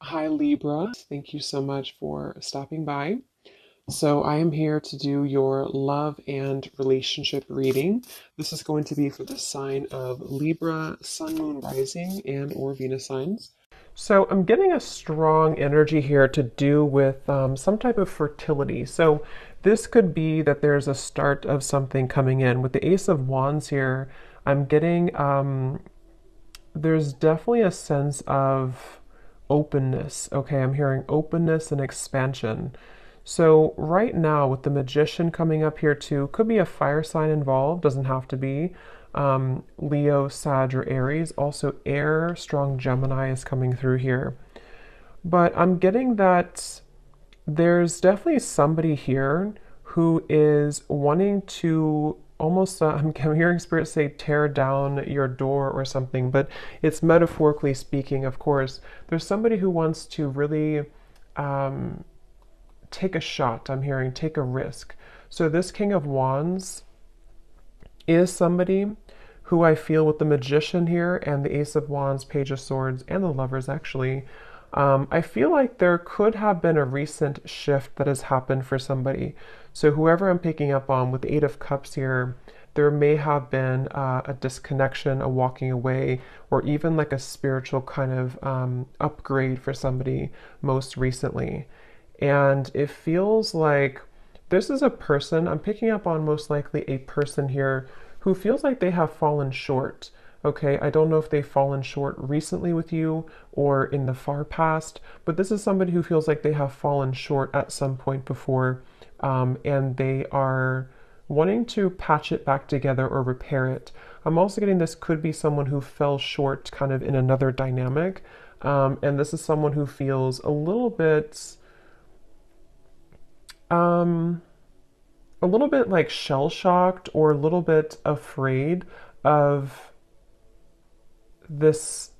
Hi Libra, thank you so much for stopping by. So, I am here to do your love and relationship reading. This is going to be for the sign of Libra, Sun, Moon, Rising, and or Venus signs. So, I'm getting a strong energy here to do with some type of fertility. So, this could be that there's a start of something coming in. With the Ace of Wands here, I'm getting there's definitely a sense of openness. Okay, I'm hearing openness and expansion. So right now with the Magician coming up here too, could be a fire sign involved, doesn't have to be. Leo, Sag, or Aries. Also air, strong Gemini is coming through here. But I'm getting that there's definitely somebody here who is wanting to almost, I'm hearing Spirit say, tear down your door or something, but it's metaphorically speaking, of course. There's somebody who wants to really um, take a shot, I'm hearing, take a risk. So this King of Wands is somebody who I feel with the Magician here and the Ace of Wands, Page of Swords, and the Lovers actually. I feel like there could have been a recent shift that has happened for somebody. So whoever I'm picking up on with the Eight of Cups here, there may have been a disconnection, a walking away, or even like a spiritual kind of upgrade for somebody most recently. And it feels like this is a person, I'm picking up on most likely a person here who feels like they have fallen short. Okay, I don't know if they've fallen short recently with you or in the far past, but this is somebody who feels like they have fallen short at some point before, and they are wanting to patch it back together or repair it. I'm also getting this could be someone who fell short kind of in another dynamic, and this is someone who feels um, a little bit like shell shocked or a little bit afraid of this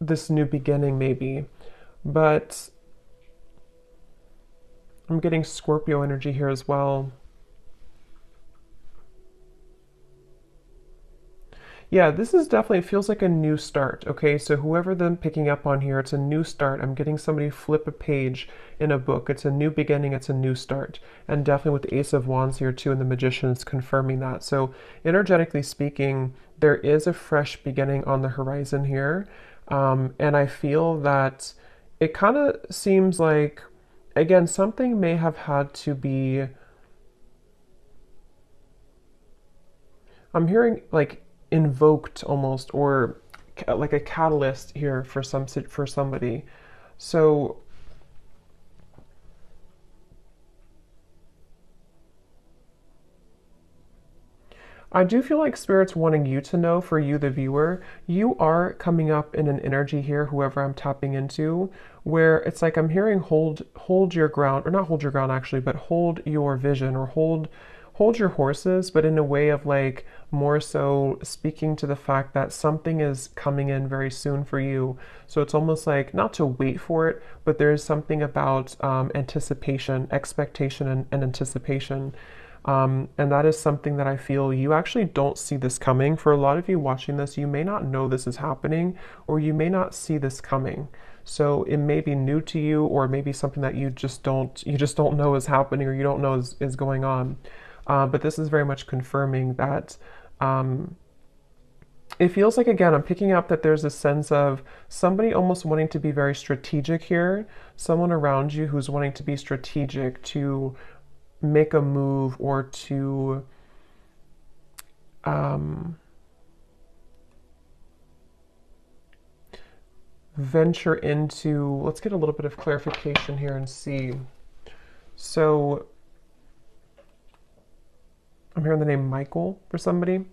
this new beginning maybe. But I'm getting Scorpio energy here as well. Yeah, this is definitely, it feels like a new start. Okay, so whoever them picking up on here, it's a new start. I'm getting somebody flip a page in a book. It's a new beginning, it's a new start. And definitely with the Ace of Wands here too, and the Magician is confirming that. So energetically speaking, there is a fresh beginning on the horizon here. And I feel that it kind of seems like, again, something may have had to be, I'm hearing like invoked almost, or like a catalyst here for somebody. So I do feel like Spirit's wanting you to know, for you, the viewer, you are coming up in an energy here, whoever I'm tapping into, where it's like I'm hearing hold your ground, or not hold your ground actually, but hold your vision, or hold your horses, but in a way of like more so speaking to the fact that something is coming in very soon for you. So it's almost like not to wait for it, but there is something about anticipation, expectation, and anticipation. And that is something that I feel you actually don't see this coming. For a lot of you watching this, you may not know this is happening, or you may not see this coming. So it may be new to you, or maybe something that you just don't know is happening, or you don't know is going on. But this is very much confirming that um, it feels like, again, I'm picking up that there's a sense of somebody almost wanting to be very strategic here, someone around you who's wanting to be strategic to make a move or to um, venture into, let's get a little bit of clarification here and see. So I'm hearing the name Michael for somebody.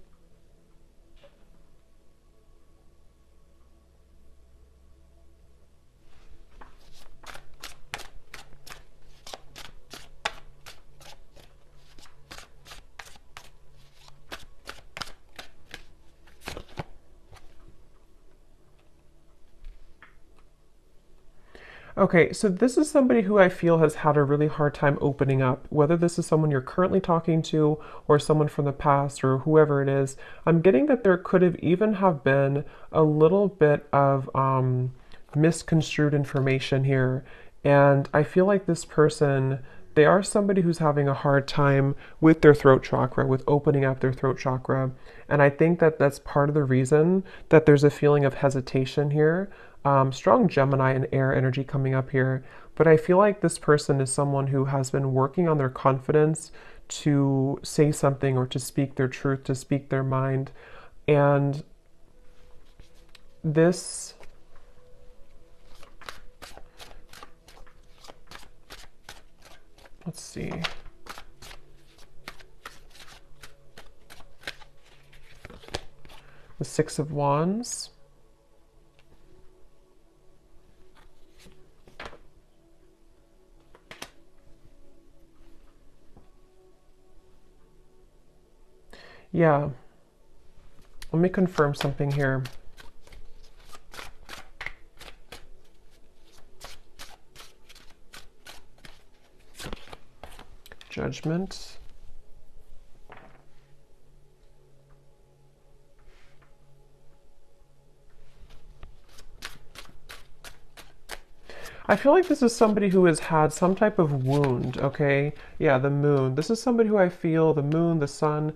Okay, so this is somebody who I feel has had a really hard time opening up, whether this is someone you're currently talking to or someone from the past or whoever it is. I'm getting that there could have even have been a little bit of misconstrued information here. And I feel like this person, they are somebody who's having a hard time with their throat chakra, with opening up their throat chakra. And I think that that's part of the reason that there's a feeling of hesitation here. Strong Gemini and air energy coming up here. But I feel like this person is someone who has been working on their confidence to say something or to speak their truth, to speak their mind. And this, let's see. The Six of Wands. Yeah. Let me confirm something here. Judgment. I feel like this is somebody who has had some type of wound, okay? Yeah, the moon. This is somebody who I feel, the moon, the sun.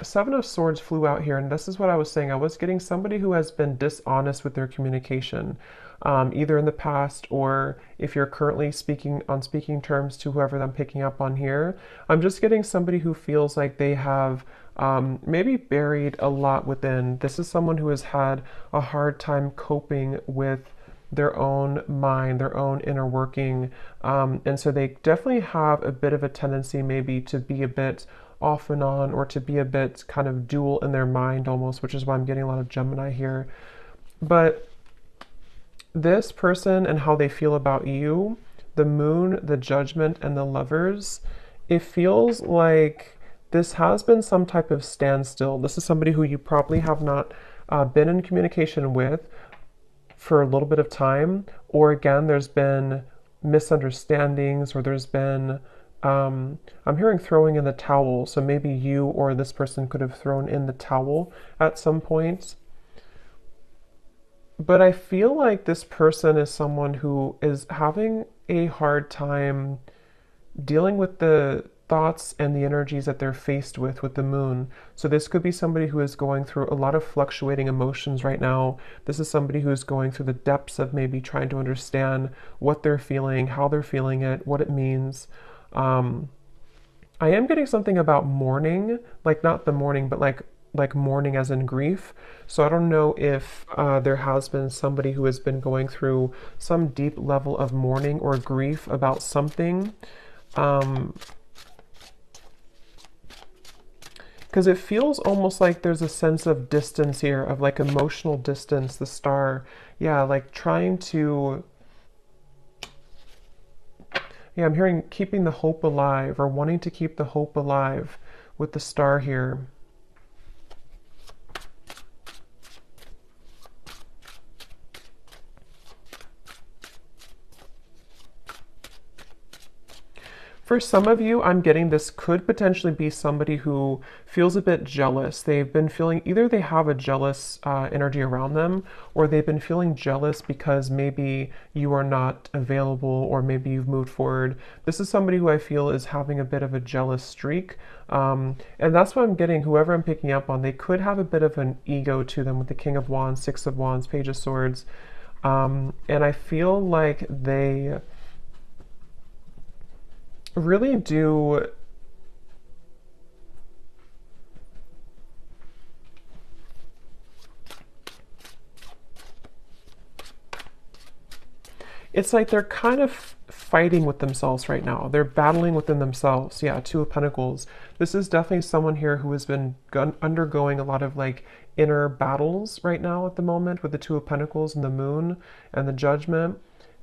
Seven of Swords flew out here, and this is what I was saying. I was getting somebody who has been dishonest with their communication, either in the past or if you're currently speaking on speaking terms to whoever I'm picking up on here. I'm just getting somebody who feels like they have maybe buried a lot within. This is someone who has had a hard time coping with their own mind, their own inner working. And so they definitely have a bit of a tendency maybe to be a bit off and on, or to be a bit kind of dual in their mind almost, which is why I'm getting a lot of Gemini here. But this person and how they feel about you, the moon, the judgment, and the lovers, it feels like this has been some type of standstill. This is somebody who you probably have not been in communication with for a little bit of time, or again, there's been misunderstandings, or there's been, I'm hearing throwing in the towel. So maybe you or this person could have thrown in the towel at some point. But I feel like this person is someone who is having a hard time dealing with the thoughts and the energies that they're faced with the moon. So this could be somebody who is going through a lot of fluctuating emotions right now. This is somebody who's going through the depths of maybe trying to understand what they're feeling, how they're feeling it, what it means. I am getting something about mourning, like not the mourning, but like mourning as in grief. So I don't know if there has been somebody who has been going through some deep level of mourning or grief about something. Because it feels almost like there's a sense of distance here, of like emotional distance, the star. Yeah, like trying to, yeah, I'm hearing keeping the hope alive, or wanting to keep the hope alive with the star here. For some of you, I'm getting this could potentially be somebody who feels a bit jealous. They've been feeling, either they have a jealous energy around them, or they've been feeling jealous because maybe you are not available, or maybe you've moved forward. This is somebody who I feel is having a bit of a jealous streak. And that's what I'm getting, whoever I'm picking up on, they could have a bit of an ego to them with the King of Wands, Six of Wands, Page of Swords. And I feel like they really do it's like they're kind of fighting with themselves right now. They're battling within themselves. Yeah, Two of Pentacles. This is definitely someone here who has been undergoing a lot of like inner battles right now at the moment with the Two of Pentacles and the moon and the judgment.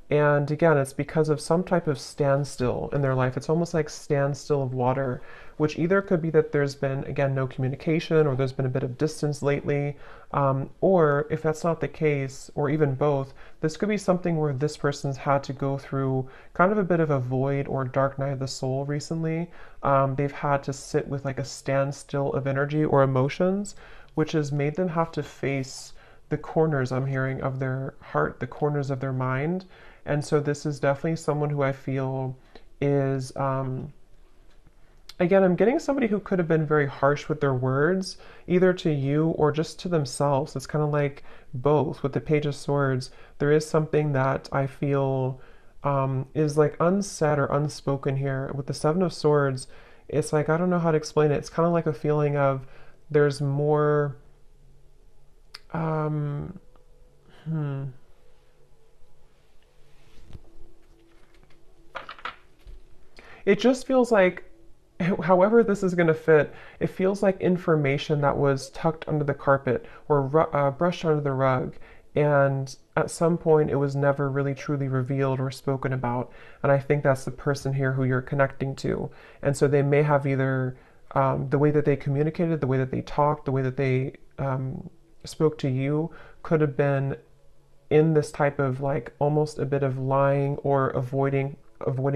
And again, it's because of some type of standstill in their life. It's almost like standstill of water, which either could be that there's been, again, no communication, or there's been a bit of distance lately. Or if that's not the case, or even both, this could be something where this person's had to go through kind of a bit of a void or dark night of the soul recently. They've had to sit with like a standstill of energy or emotions, which has made them have to face the corners I'm hearing of their heart, the corners of their mind. And so this is definitely someone who I feel is, again, I'm getting somebody who could have been very harsh with their words, either to you or just to themselves. It's kind of like both. With the Page of Swords, there is something that I feel is like unsaid or unspoken here. With the Seven of Swords, it's like, I don't know how to explain it. It's kind of like a feeling of there's more, um, hmm. It just feels like, however this is going to fit, it feels like information that was tucked under the carpet or brushed under the rug. And at some point, it was never really truly revealed or spoken about. And I think that's the person here who you're connecting to. And so they may have either the way that they communicated, the way that they talked, the way that they spoke to you could have been in this type of like almost a bit of lying or avoiding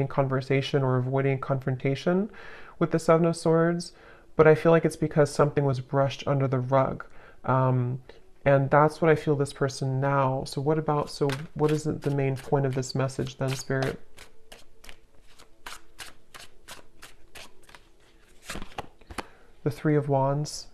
conversation or avoiding confrontation with the Seven of Swords. But I feel like it's because something was brushed under the rug. And that's what I feel this person now. So what is the main point of this message then, Spirit? The Three of Wands.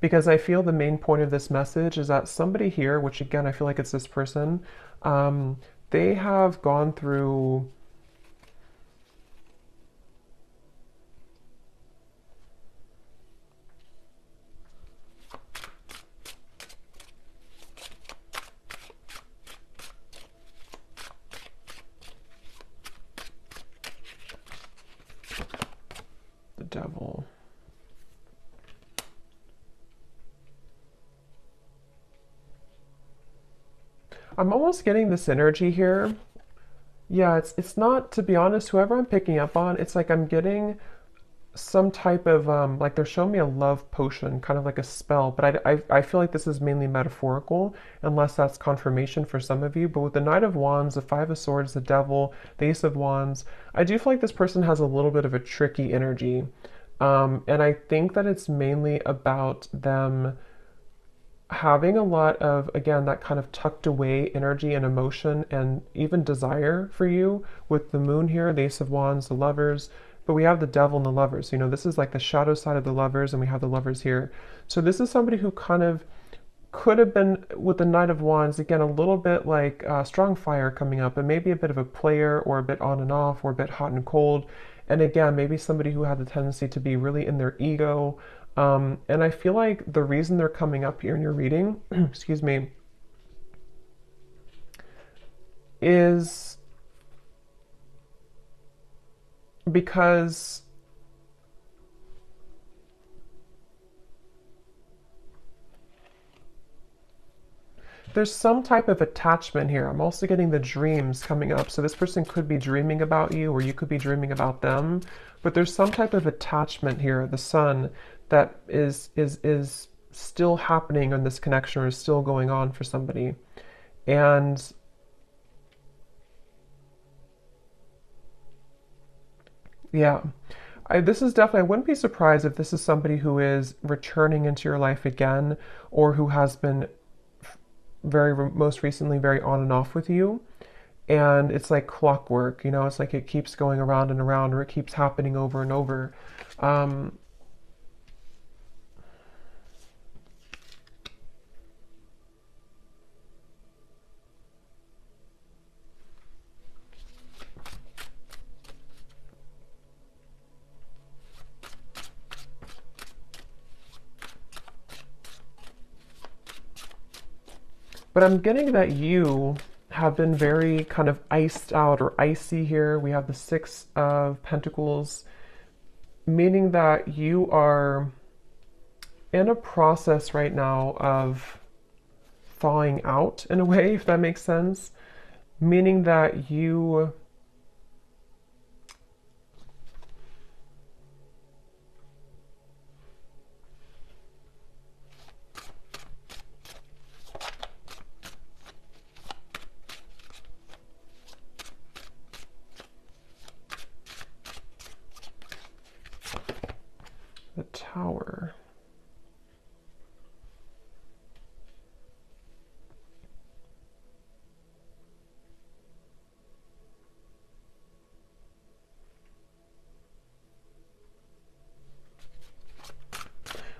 Because I feel the main point of this message is that somebody here, which again, I feel like it's this person, they have gone through the Devil. I'm almost getting this energy here. Yeah, it's not, to be honest, whoever I'm picking up on, it's like I'm getting some type of, like they're showing me a love potion, kind of like a spell, but I feel like this is mainly metaphorical, unless that's confirmation for some of you. But with the Knight of Wands, the Five of Swords, the Devil, the Ace of Wands, I do feel like this person has a little bit of a tricky energy. And I think that it's mainly about them having a lot of, again, that kind of tucked away energy and emotion and even desire for you with the Moon here, the Ace of Wands, the Lovers, but we have the Devil and the Lovers. You know, this is like the shadow side of the Lovers, and we have the Lovers here. So this is somebody who kind of could have been, with the Knight of Wands, again, a little bit like strong fire coming up, and maybe a bit of a player or a bit on and off or a bit hot and cold. And again, maybe somebody who had the tendency to be really in their ego. And I feel like the reason they're coming up here in your reading, excuse me, is because there's some type of attachment here. I'm also getting the dreams coming up. So this person could be dreaming about you, or you could be dreaming about them. But there's some type of attachment here, the Sun, that is still happening in this connection, or is still going on for somebody. And yeah, this is definitely, I wouldn't be surprised if this is somebody who is returning into your life again, or who has been most recently very on and off with you. And it's like clockwork, you know, it's like it keeps going around and around, or it keeps happening over and over. Um, But I'm getting that you have been very kind of iced out or icy here. We have the Six of Pentacles, meaning that you are in a process right now of thawing out in a way, if that makes sense. Meaning that you the Tower.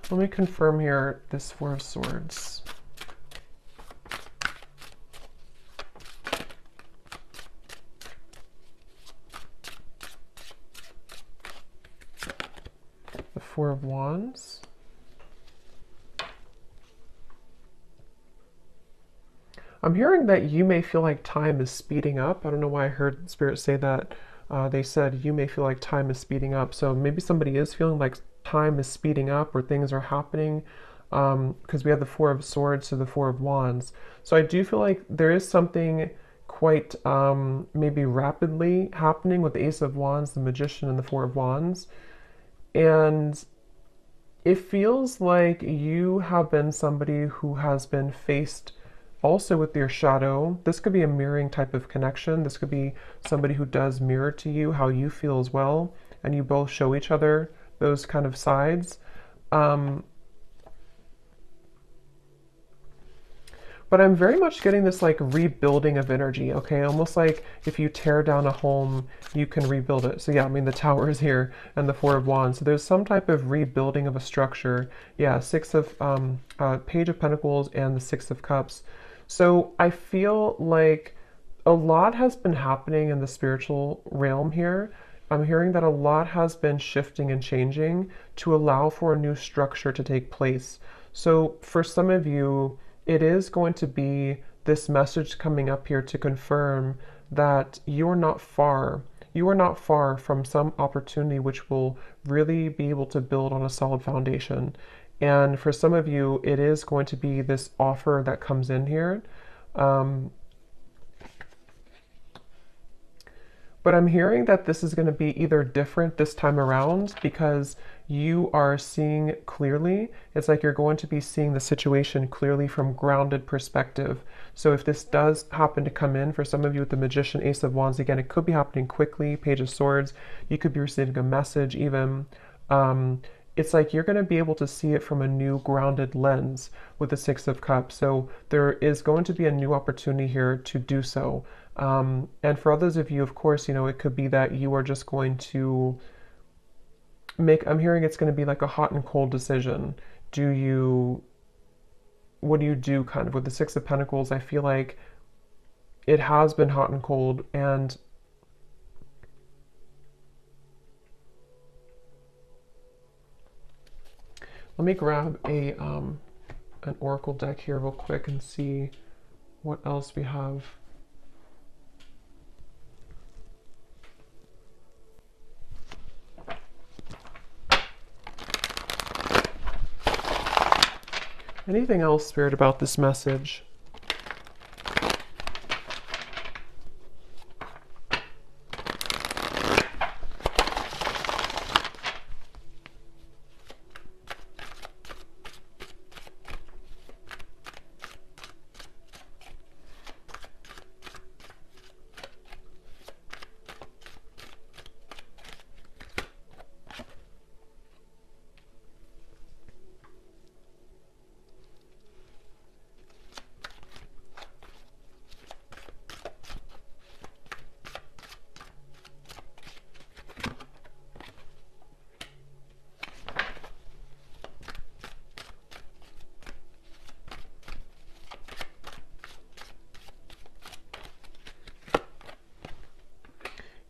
Let me confirm here this Four of Swords. The Four of Wands. I'm hearing that you may feel like time is speeding up. I don't know why I heard Spirit say that. They said you may feel like time is speeding up. So maybe somebody is feeling like time is speeding up or things are happening, because we have the Four of Swords to the Four of Wands. So I do feel like there is something quite maybe rapidly happening with the Ace of Wands, the Magician, and the Four of Wands. And it feels like you have been somebody who has been faced also with your shadow. This could be a mirroring type of connection. This could be somebody who does mirror to you how you feel as well, and you both show each other those kind of sides. But I'm very much getting this like rebuilding of energy, okay? Almost like if you tear down a home, you can rebuild it. So yeah, I mean, the Tower is here and the Four of Wands. So there's some type of rebuilding of a structure. Yeah, Page of Pentacles and the Six of Cups. So I feel like a lot has been happening in the spiritual realm here. I'm hearing that a lot has been shifting and changing to allow for a new structure to take place. So for some of you, it is going to be this message coming up here to confirm that you're not far. You are not far from some opportunity which will really be able to build on a solid foundation. And for some of you, it is going to be this offer that comes in here. But I'm hearing that this is going to be either different this time around because you are seeing clearly. It's like you're going to be seeing the situation clearly from grounded perspective. So if this does happen to come in for some of you with the Magician, Ace of Wands, again, it could be happening quickly, Page of Swords. You could be receiving a message even. It's like you're going to be able to see it from a new grounded lens with the Six of Cups. So there is going to be a new opportunity here to do so. And for others of you, of course, you know, it could be that you are just going to I'm hearing it's going to be like a hot and cold decision. What do you do kind of with the Six of Pentacles? I feel like it has been hot and cold, and let me grab an oracle deck here real quick and see what else we have. Anything else, Spirit, about this message?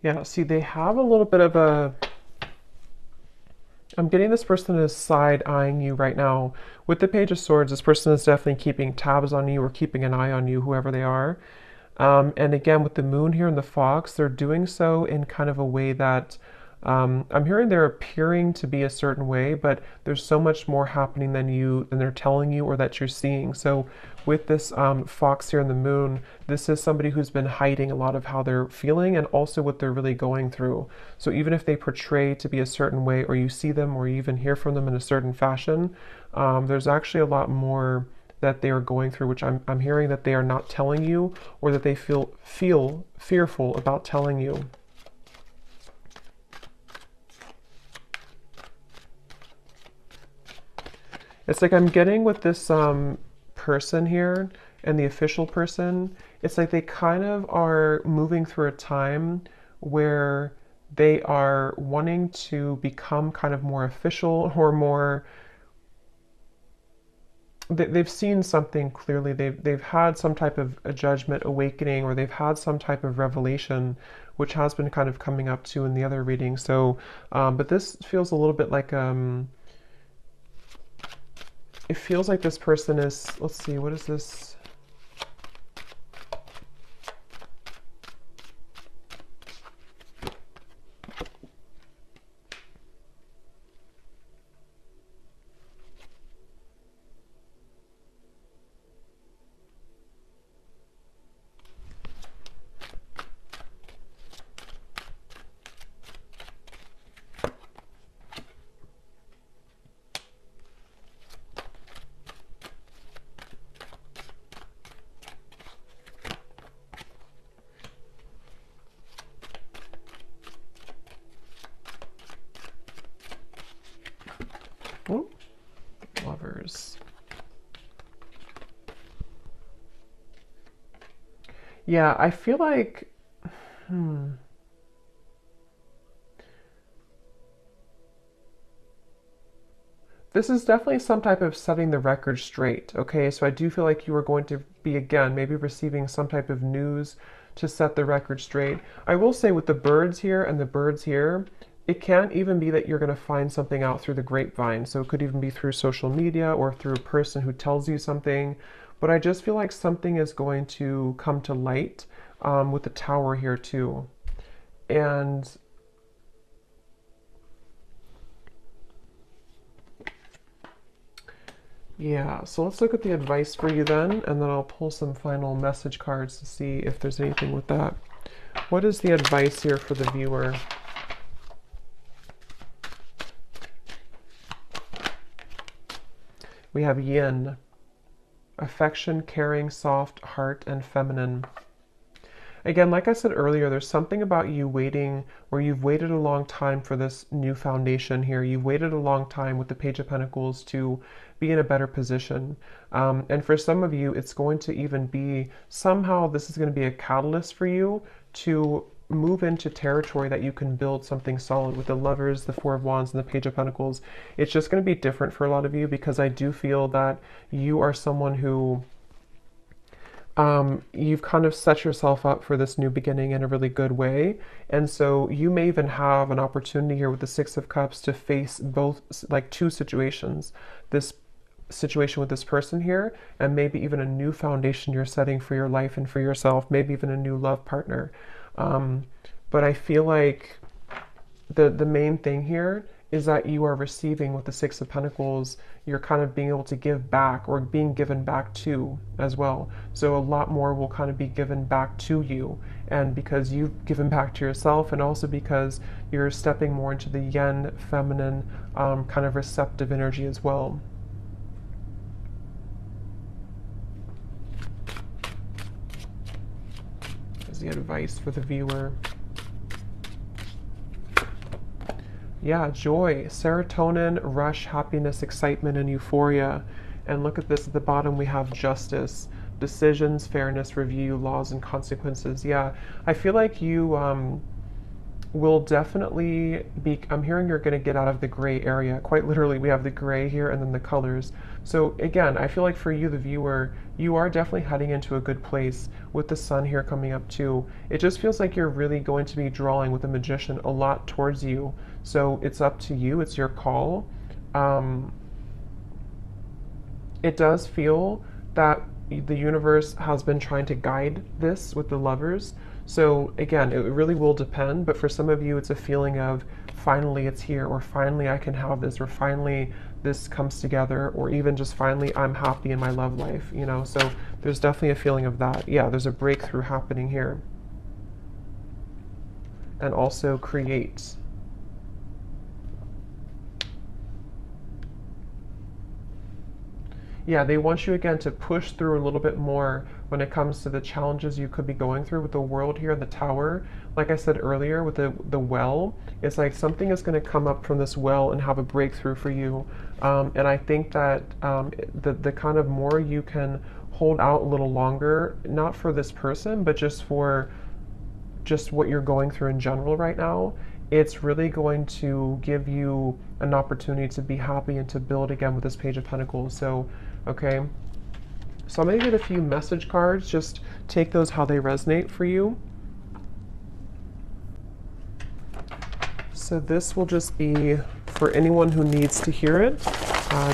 Yeah, see, they have a little bit of I'm getting this person is side-eyeing you right now. With the Page of Swords, this person is definitely keeping tabs on you or keeping an eye on you, whoever they are. And again, with the Moon here and the Fox, they're doing so in kind of a way that I'm hearing they're appearing to be a certain way, but there's so much more happening than they're telling you or that you're seeing. So with this Fox here and the Moon, this is somebody who's been hiding a lot of how they're feeling and also what they're really going through. So even if they portray to be a certain way, or you see them or you even hear from them in a certain fashion, there's actually a lot more that they are going through, which I'm hearing that they are not telling you, or that they feel fearful about telling you. It's like I'm getting with this person here and the official person, it's like they kind of are moving through a time where they are wanting to become kind of more official or more, they've seen something clearly. They've had some type of a judgment awakening, or they've had some type of revelation, which has been kind of coming up too in the other reading. So, but this feels a little bit like it feels like this person is. Let's see, what is this? Oh, Lovers. Yeah, I feel like, this is definitely some type of setting the record straight. Okay, so I do feel like you are going to be, again, maybe receiving some type of news to set the record straight. I will say with the birds here and the birds here, it can't even be that you're going to find something out through the grapevine. So it could even be through social media or through a person who tells you something. But I just feel like something is going to come to light with the tower here too. And yeah, so let's look at the advice for you then, and then I'll pull some final message cards to see if there's anything with that. What is the advice here for the viewer? We have yin, affection, caring, soft, heart, and feminine. Again, like I said earlier, there's something about you waiting, or you've waited a long time for this new foundation here. You've waited a long time with the Page of Pentacles to be in a better position. And for some of you, it's going to even be, somehow this is going to be a catalyst for you to move into territory that you can build something solid with the Lovers, the Four of Wands, and the Page of Pentacles. It's just going to be different for a lot of you, because I do feel that you are someone who you've kind of set yourself up for this new beginning in a really good way. And so you may even have an opportunity here with the Six of Cups to face both, like two situations. This situation with this person here, and maybe even a new foundation you're setting for your life and for yourself, maybe even a new love partner. But I feel like the main thing here is that you are receiving with the Six of Pentacles, you're kind of being able to give back, or being given back to as well. So a lot more will kind of be given back to you, and because you've given back to yourself, and also because you're stepping more into the yin, feminine, kind of receptive energy as well. Is the advice for the viewer. Yeah, joy, serotonin, rush, happiness, excitement, and euphoria. And look at this at the bottom, we have justice, decisions, fairness, review, laws, and consequences. Yeah, I feel like you will definitely be, I'm hearing you're going to get out of the gray area. Quite literally, we have the gray here and then the colors. So again, I feel like for you, the viewer, you are definitely heading into a good place with the sun here coming up too. It just feels like you're really going to be drawing with the Magician a lot towards you. So it's up to you, it's your call. It does feel that the universe has been trying to guide this with the Lovers. So again, it really will depend, but for some of you, it's a feeling of finally it's here, or finally I can have this, or finally this comes together, or even just finally I'm happy in my love life, you know? So there's definitely a feeling of that. Yeah, there's a breakthrough happening here. And also create. Yeah, they want you again to push through a little bit more when it comes to the challenges you could be going through with the world here, the tower. Like I said earlier with the well, it's like something is going to come up from this well and have a breakthrough for you. And I think that the kind of more you can hold out a little longer, not for this person, but just for just what you're going through in general right now, it's really going to give you an opportunity to be happy and to build again with this Page of Pentacles. So, okay. So I'm going to get a few message cards. Just take those how they resonate for you. So this will just be for anyone who needs to hear it.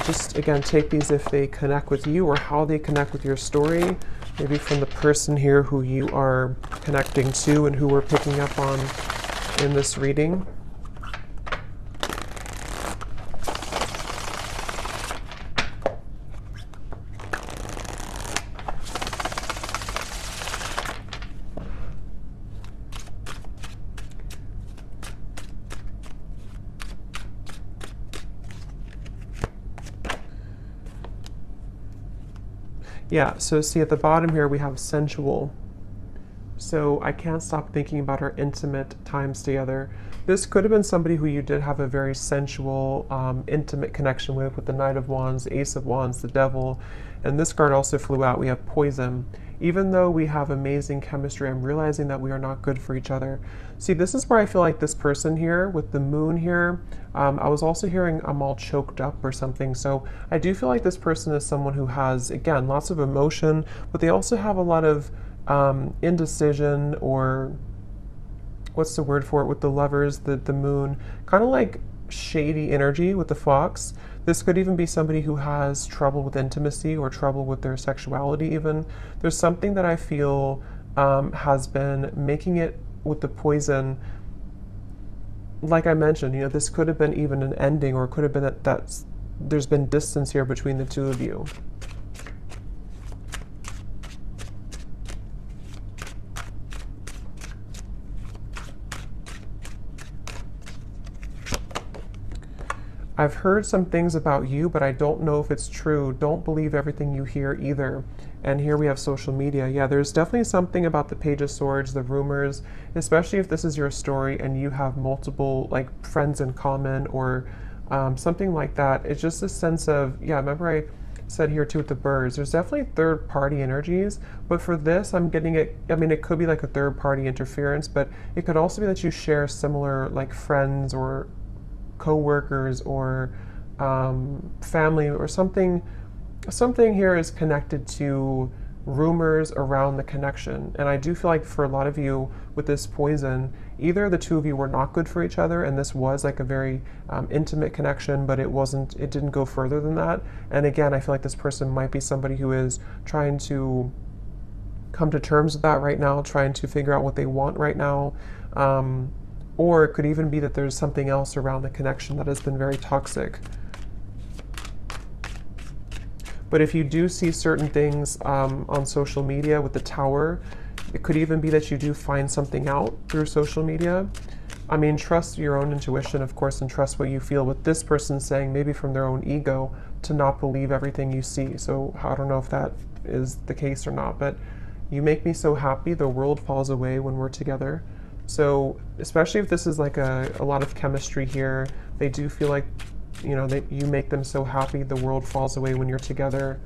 Just, again, take these if they connect with you or how they connect with your story. Maybe from the person here who you are connecting to and who we're picking up on in this reading. Yeah, so see at the bottom here we have sensual. So I can't stop thinking about our intimate times together. This could have been somebody who you did have a very sensual, intimate connection with the Knight of Wands, the Ace of Wands, the Devil. And this card also flew out. We have poison. Even though we have amazing chemistry, I'm realizing that we are not good for each other. See, this is where I feel like this person here with the moon here, I was also hearing I'm all choked up or something. So I do feel like this person is someone who has, again, lots of emotion, but they also have a lot of indecision, or what's the word for it with the Lovers, the moon, kind of like shady energy with the fox. This could even be somebody who has trouble with intimacy or trouble with their sexuality even. There's something that I feel has been making it with the poison. Like I mentioned, you know, this could have been even an ending, or it could have been that there's been distance here between the two of you. I've heard some things about you, but I don't know if it's true. Don't believe everything you hear either. And here we have social media. Yeah, there's definitely something about the Page of Swords, the rumors, especially if this is your story and you have multiple like friends in common or something like that. It's just a sense of, yeah, remember I said here too with the birds, there's definitely third party energies, but for this I'm getting it, I mean, it could be like a third party interference, but it could also be that you share similar like friends or co-workers or family or something. Something here is connected to rumors around the connection. And I do feel like for a lot of you with this poison, either the two of you were not good for each other and this was like a very intimate connection, but it didn't go further than that. And again, I feel like this person might be somebody who is trying to come to terms with that right now, trying to figure out what they want right now. Or it could even be that there's something else around the connection that has been very toxic. But if you do see certain things on social media with the Tower, it could even be that you do find something out through social media. I mean, trust your own intuition, of course, and trust what you feel. With this person saying, maybe from their own ego, to not believe everything you see. So I don't know if that is the case or not, but you make me so happy. The world falls away when we're together. So especially if this is like a lot of chemistry here, they do feel like, you know, you make them so happy, the world falls away when you're together.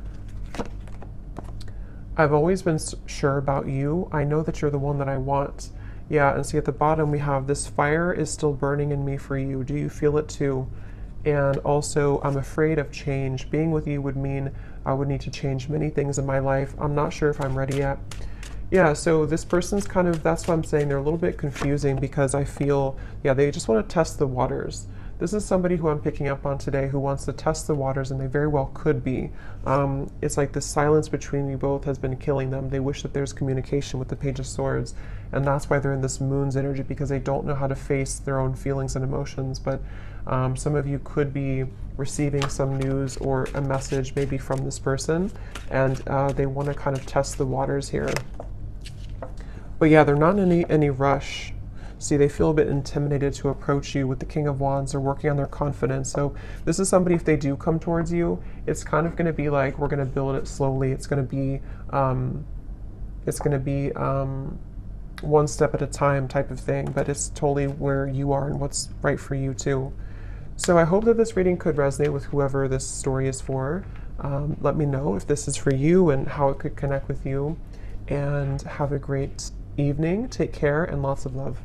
I've always been sure about you. I know that you're the one that I want. Yeah, and see at the bottom we have this fire is still burning in me for you. Do you feel it too? And also, I'm afraid of change. Being with you would mean I would need to change many things in my life. I'm not sure if I'm ready yet. Yeah, so this person's kind of, that's what I'm saying, they're a little bit confusing because I feel, yeah, they just want to test the waters. This is somebody who I'm picking up on today who wants to test the waters, and they very well could be. It's like the silence between you both has been killing them. They wish that there's communication with the Page of Swords, and that's why they're in this Moon's energy, because they don't know how to face their own feelings and emotions. But some of you could be receiving some news or a message maybe from this person, and they want to kind of test the waters here. But yeah, they're not in any rush. See, they feel a bit intimidated to approach you with the King of Wands. They're working on their confidence. So this is somebody, if they do come towards you, it's kind of going to be like, we're going to build it slowly. It's going to be, one step at a time type of thing, but it's totally where you are and what's right for you too. So I hope that this reading could resonate with whoever this story is for. Let me know if this is for you and how it could connect with you. And have a great evening. Take care and lots of love.